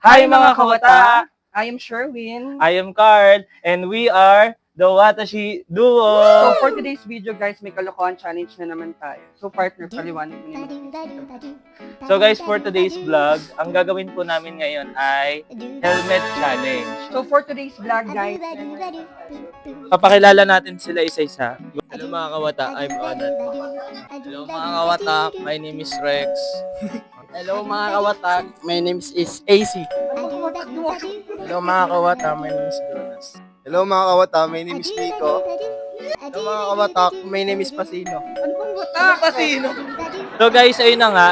Hi mga kawata! I am Sherwin. I am Carl and we are the Watashi Duo! So for today's video guys, may kalokohan challenge na naman tayo. So partner, paliwanag mo naman. So guys, for today's vlog, ang gagawin po namin ngayon ay helmet challenge. So for today's vlog guys, Papakilala natin sila isa-isa. Hello mga kawata, I'm Onat. Hello mga kawata, my name is Rex. Hello mga kawata, my name is AC. Hello mga kawata, my name is Jonas. Hello mga kawata, my name is Nico. Hello mga kawata, my name is Pasino. ano bang wata? Pasino? So guys, ayun na nga,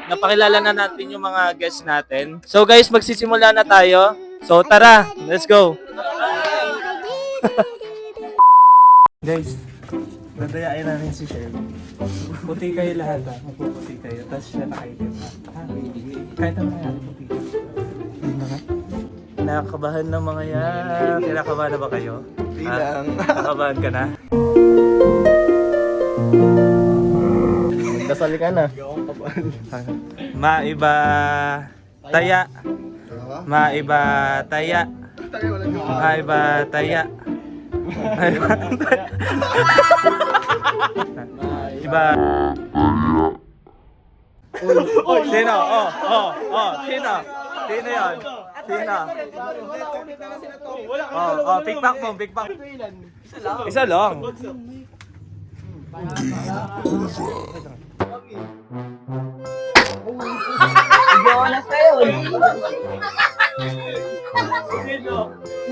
napakilala na natin yung mga guests natin. So guys, magsisimula na tayo. So tara, let's go! Guys, dadayain namin si Sherwin. Puti kayo lahat ha. Magpuputi kayo. Tapos siya nakaitim ha. Kahit ano kaya, puti kayo. Hindi na nga. Kinakabahan ng mga yan. Kinakabahan na ba kayo? Hindi lang. Kinakabahan ka na? Dasal ka na. Maiba taya. Maiba taya. Maiba taya. Iba. Sino? Sino? Sino yun? Sino? Pickpack mo, pickpack. Isa lang. Jonas na yun.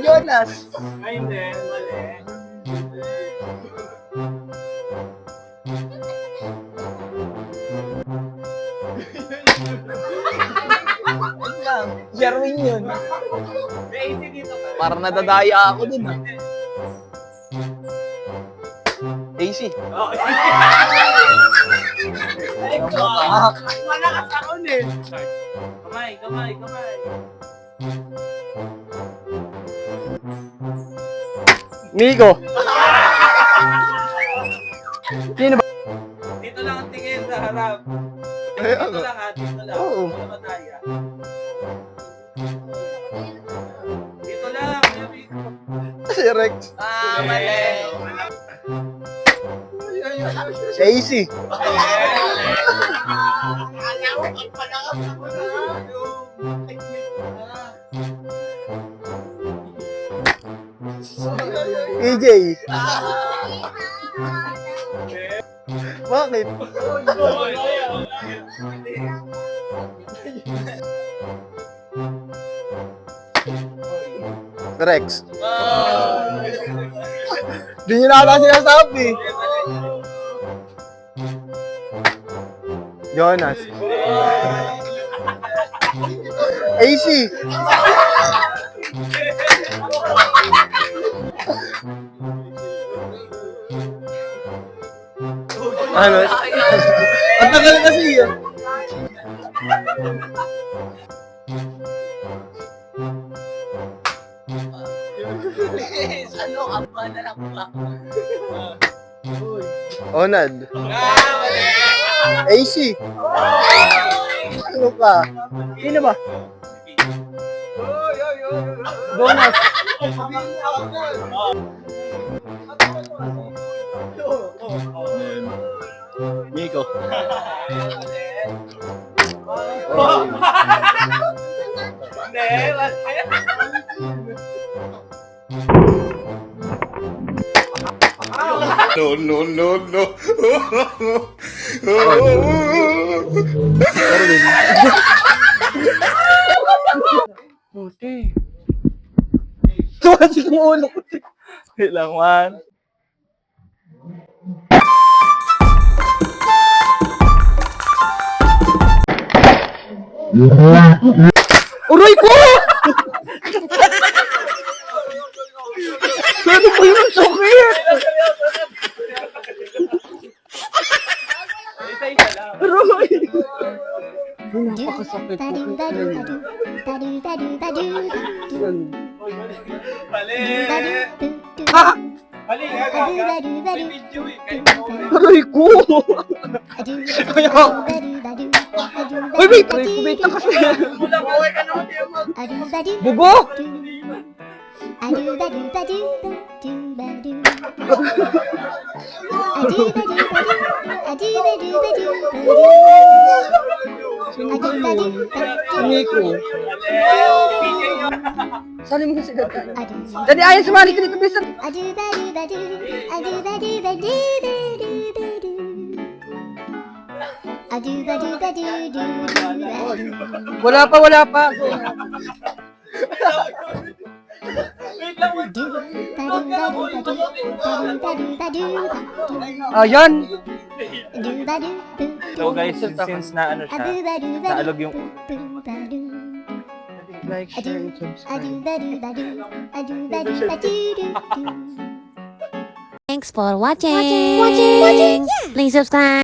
Jonas. Sherwin yun. Parang nadadaya ako dun. AC. Malakas ako eh! Kamay! Nico. Dito lang ang tingin sa harap. Ay, Dito ano? lang ha, dito lang. Oo. Wala mataya. Dito lang. Si Rex. Mali. Si AC. EJ. Bakit? Rex. Di nyo na ata sinasabi. Jonas. AC. Ano? Ang tagal kasi yun. Onad. AC. Ano ka? Sino ba? Jonas. Nico. Puti. Tumasin yung ulo ko. Wait lang, one. Uray ko! Ano ba yung sakit? Isa-isa lang. Uray! Napakasakit po. Mali. Mali nga, gaga. Aray ko! Uy, wait! Aray ko, wait lang kasi. Bugo! Miko. Sali mo kasi gata. Dali, ayan, sumali ka dito, bisan. Wala pa. Ayan. So guys, since na ano siya, naalog yung Like, share, and subscribe. Thanks for watching. Please subscribe.